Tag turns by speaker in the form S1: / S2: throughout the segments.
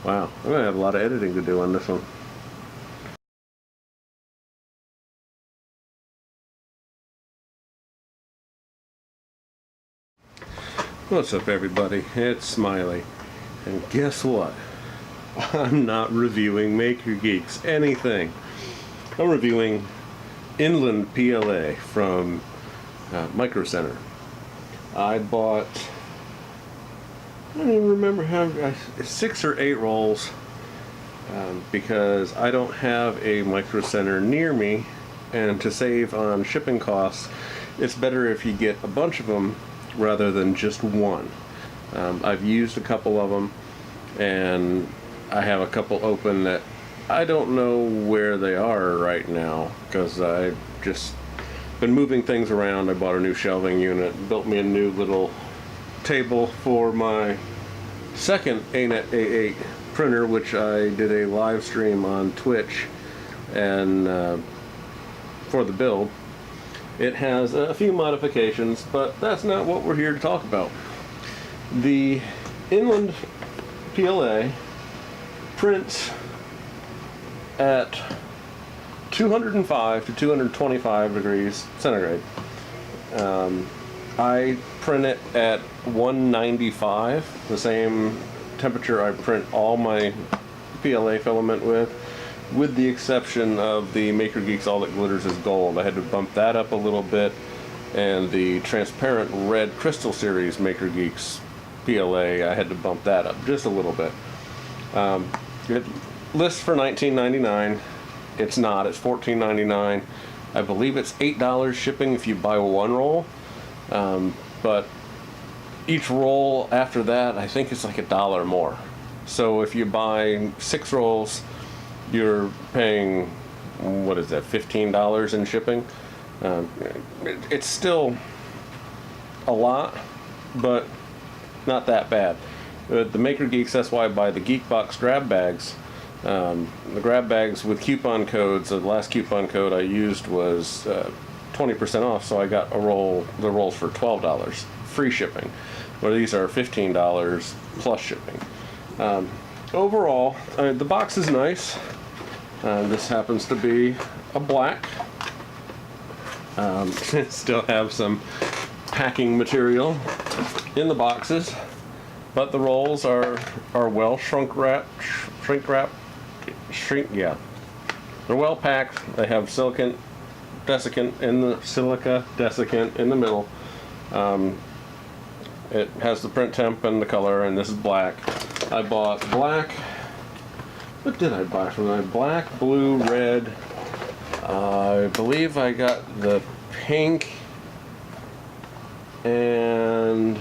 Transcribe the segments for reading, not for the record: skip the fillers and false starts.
S1: Wow, I'm gonna have a lot of editing to do on this one. What's up, everybody? It's Smiley, and guess what? I'm not reviewing Maker Geeks anything. I'm reviewing Inland PLA from Micro Center. I bought, I don't even remember how, 6 or 8 rolls because I don't have a Micro Center near me, and to save on shipping costs, it's better if you get a bunch of them rather than just one. I've used a couple of them, and I have a couple open that I don't know where they are right now because I've just been moving things around. I bought a new shelving unit, built me a new little table for my second ANET A8 printer, which I did a live stream on Twitch and for the build. It has a few modifications, but that's not what we're here to talk about. The Inland PLA prints at 205 to 225 degrees centigrade. I print it at 195, the same temperature I print all my PLA filament with the exception of the Maker Geeks All That Glitters is Gold. I had to bump that up a little bit, and the transparent red Crystal Series Maker Geeks PLA, I had to bump that up just a little bit. It lists for $19.99. It's not. It's $14.99. I believe it's $8 shipping if you buy one roll, but each roll after that, I think it's like $1 more. So if you buy 6 rolls, you're paying, what is that, $15 in shipping? It's still a lot, but not that bad. The Maker Geeks, that's why I buy the Geek Box grab bags. The grab bags with coupon codes, the last coupon code I used was 20% off, so I got the rolls for $12, free shipping. Where these are $15 plus shipping. Overall, the box is nice. This happens to be a black. Still have some packing material in the boxes, but the rolls are well shrink wrapped. Yeah, they're well packed. They have silica desiccant in the middle. It has the print temp and the color, and this is black. I bought black. What did I buy from that? Black, blue, red. I believe I got the pink and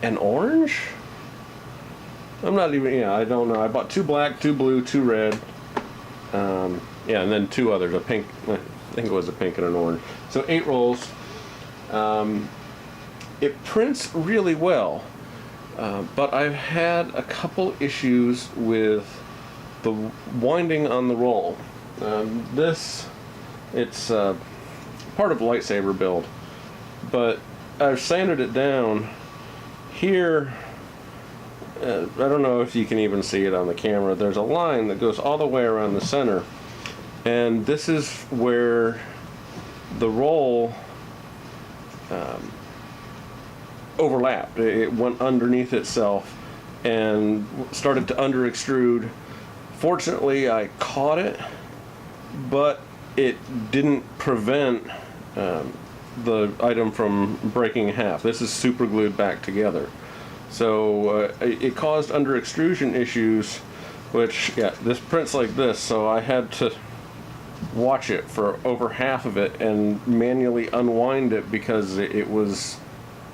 S1: an orange? I'm not even, yeah, I don't know. I bought 2 black, 2 blue, 2 red. Yeah, and then 2 others. A pink, I think it was a pink and an orange. So 8 rolls. It prints really well. But I've had a couple issues with the winding on the roll. It's part of a lightsaber build, but I've sanded it down. Here, I don't know if you can even see it on the camera, there's a line that goes all the way around the center, and this is where the roll overlapped. It went underneath itself and started to under extrude. Fortunately, I caught it, but it didn't prevent the item from breaking in half. This is super glued back together. So it caused under extrusion issues, which, yeah, this prints like this, so I had to watch it for over half of it and manually unwind it because it was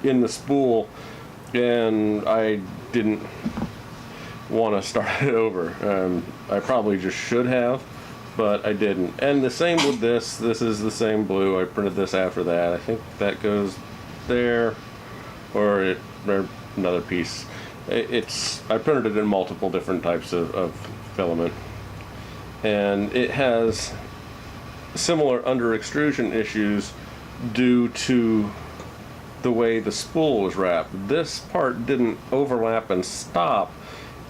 S1: in the spool, and I didn't want to start it over. I probably just should have, but I didn't. And the same with this. This is the same blue. I printed this after that. I think that goes there, or another piece. I printed it in multiple different types of filament, and it has similar under extrusion issues due to the way the spool was wrapped. This part didn't overlap and stop.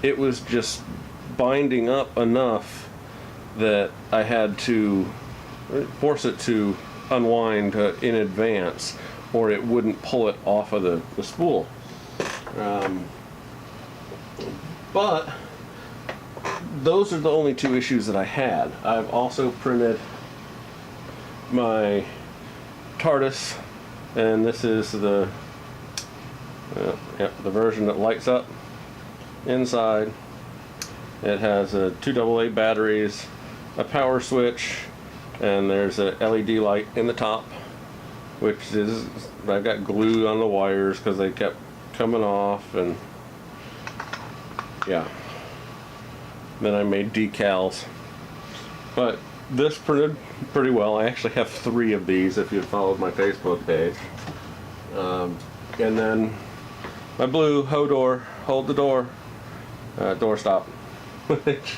S1: it was just binding up enough that I had to force it to unwind in advance, or it wouldn't pull it off of the spool. But those are the only two issues that I had. I've also printed my TARDIS, and this is the version that lights up inside. It has 2 AA batteries, a power switch, and there's a LED light in the top, which is, I've got glue on the wires because they kept coming off, and yeah. Then I made decals. But this printed pretty well. I actually have 3 of these if you followed my Facebook page. And then my blue Hodor, hold the door, doorstop, which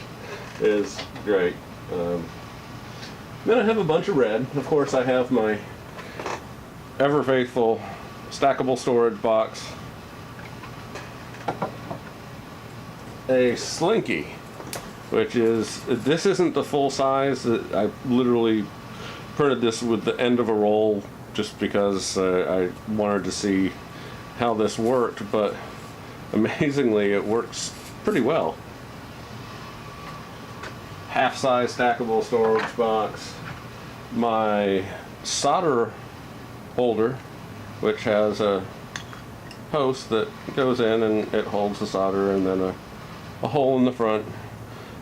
S1: is great. Then I have a bunch of red. Of course, I have my ever faithful stackable storage box, a Slinky, which is, this isn't the full size. I literally printed this with the end of a roll just because I wanted to see how this worked, but amazingly it works pretty well. Half-size stackable storage box, my solder holder, which has a post that goes in and it holds the solder, and then a hole in the front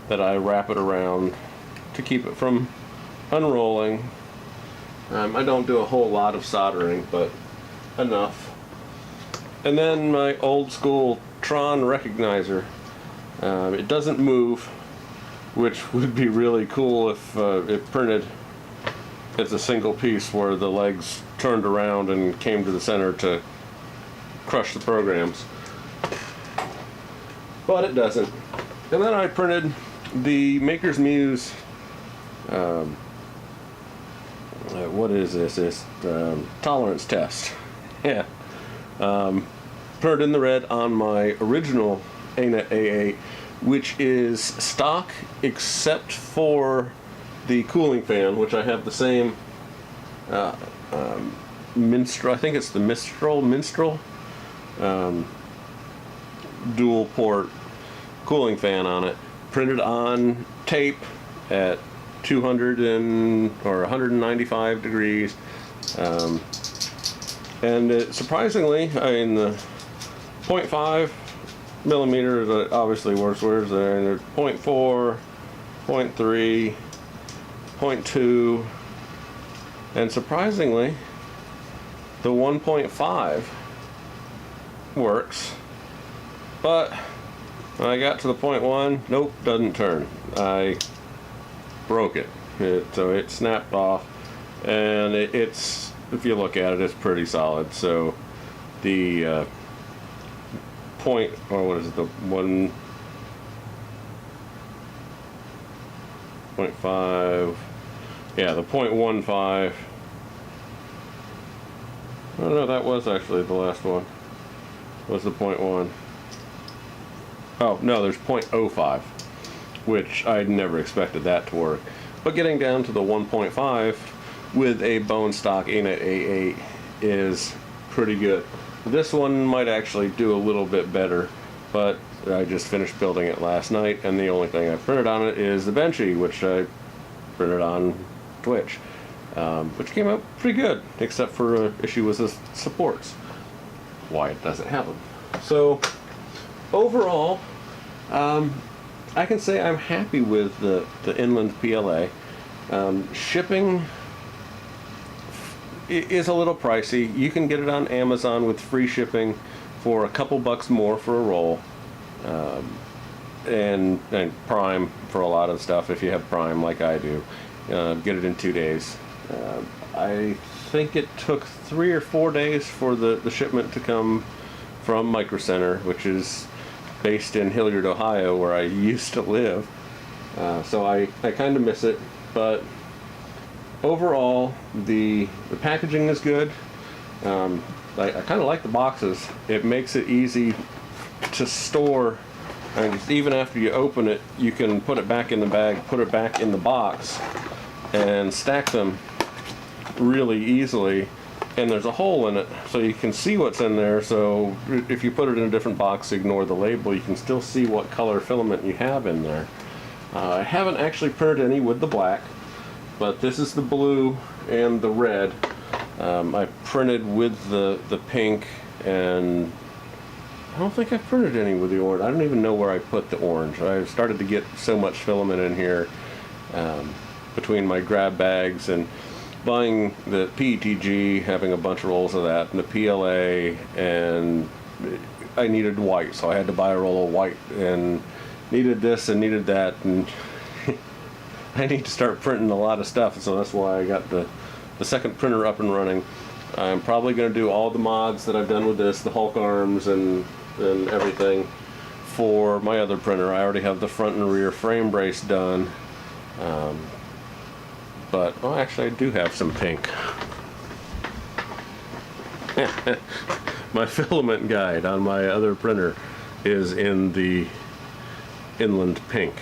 S1: that I wrap it around to keep it from unrolling. I don't do a whole lot of soldering, but enough. And then my old school Tron recognizer. It doesn't move, which would be really cool if it printed as a single piece where the legs turned around and came to the center to crush the programs. But it doesn't. And then I printed the Maker's Muse, what is this? It's tolerance test. Yeah. Printed in the red on my original ANET A8, which is stock except for the cooling fan, which I have the same Minstrel, I think it's the Minstrel dual port cooling fan on it, printed on tape at 200 or 195 degrees, and it, surprisingly, in the 0.5 millimeter obviously works there, and there's 0.4, 0.3, 0.2, and surprisingly the 1.5 works, but when I got to the 0.1, nope, doesn't turn. I broke it. So it snapped off, and it's, if you look at it, it's pretty solid. So the point, or what is it, the 1.5, yeah, the 0.15. Oh no, that was actually the last one. Was the 0.1? Oh no, there's 0.05, which I'd never expected that to work. But getting down to the 1.5 with a bone stock ANET A8 is pretty good. This one might actually do a little bit better, but I just finished building it last night, and the only thing I printed on it is the Benchy, which I printed on Twitch, which came out pretty good, except for an issue with the supports. Why it doesn't have them. So overall, I can say I'm happy with the Inland PLA. Shipping is a little pricey. You can get it on Amazon with free shipping for a couple bucks more for a roll, and Prime for a lot of stuff if you have Prime like I do. Get it in 2 days. I think it took 3 or 4 days for the shipment to come from Micro Center, which is based in Hilliard, Ohio, where I used to live. So I kind of miss it, but overall the packaging is good. I kind of like the boxes. It makes it easy to store And just even after you open it, you can put it back in the bag, put it back in the box, and stack them really easily. And there's a hole in it, so you can see what's in there. So if you put it in a different box, ignore the label, you can still see what color filament you have in there. I haven't actually printed any with the black, but this is the blue and the red. I printed with the pink, and I don't think I printed any with the orange. I don't even know where I put the orange. I started to get so much filament in here between my grab bags and buying the PETG, having a bunch of rolls of that, and the PLA, and I needed white, so I had to buy a roll of white, and needed this and needed that, and I need to start printing a lot of stuff, so that's why I got the second printer up and running. I'm probably going to do all the mods that I've done with this, the Hulk arms and everything, for my other printer. I already have the front and rear frame brace done. But, oh, actually I do have some pink. My filament guide on my other printer is in the Inland pink.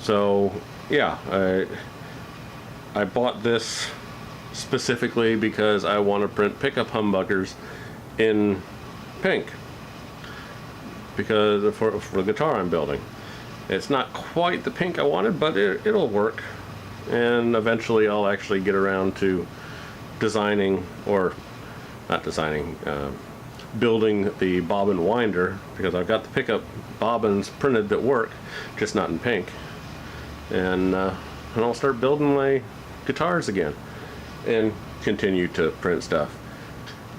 S1: So, yeah, I bought this specifically because I want to print pickup humbuckers in pink, because for the guitar I'm building. It's not quite the pink I wanted, but it'll work. And eventually I'll actually get around to designing, or not designing, building the bobbin winder, because I've got the pickup bobbins printed that work, just not in pink. And I'll start building my guitars again and continue to print stuff.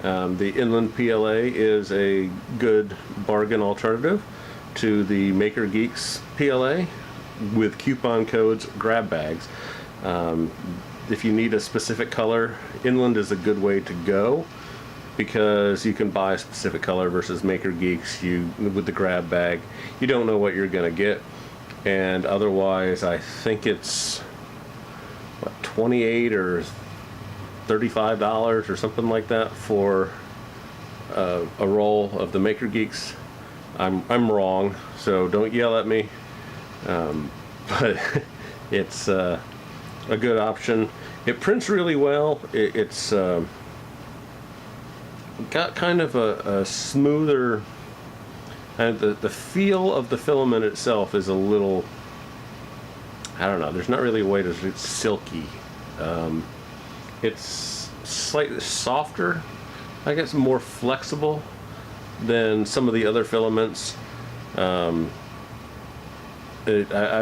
S1: The Inland PLA is a good bargain alternative to the Maker Geeks PLA with coupon codes, grab bags. If you need a specific color, Inland is a good way to go, because you can buy a specific color versus Maker Geeks. With the grab bag, you don't know what you're gonna get, and otherwise I think it's what, $28 or $35 or something like that for a roll of the Maker Geeks. I'm wrong, so don't yell at me, but it's a good option. It prints really well. It's got kind of a smoother, and the feel of the filament itself is a little, I don't know, there's not really a way to, it's silky. It's slightly softer, I guess more flexible than some of the other filaments. I've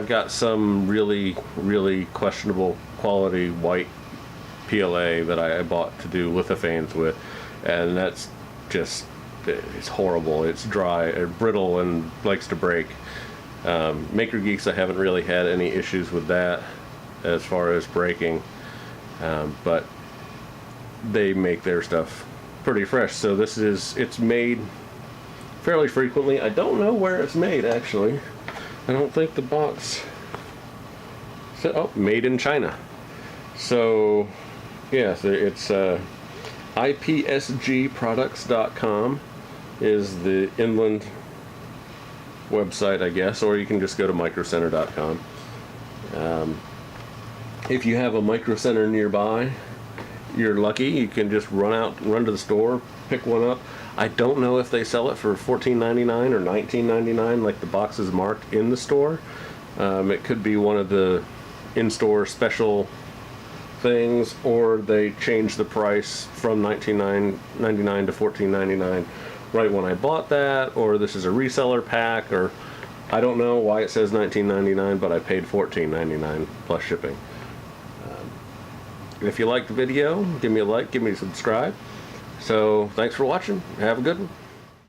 S1: got some really questionable quality white PLA that I bought to do lithophanes with, and that's just, it's horrible. It's dry, brittle, and likes to break. Maker Geeks, I haven't really had any issues with that as far as breaking, but they make their stuff pretty fresh. So it's made fairly frequently. I don't know where it's made, actually. I don't think the box said, oh, made in China. So, yeah, so it's ipsgproducts.com is the Inland website, I guess, or you can just go to microcenter.com. If you have a microcenter nearby, you're lucky. You can just run to the store, pick one up. I don't know if they sell it for $14.99 or $19.99 like the box is marked in the store. It could be one of the in-store special things, or they change the price from $19.99 to $14.99 right when I bought that, or this is a reseller pack, or I don't know why it says $19.99, but I paid $14.99 plus shipping. If you liked the video, give me a like, give me a subscribe. So thanks for watching. Have a good one.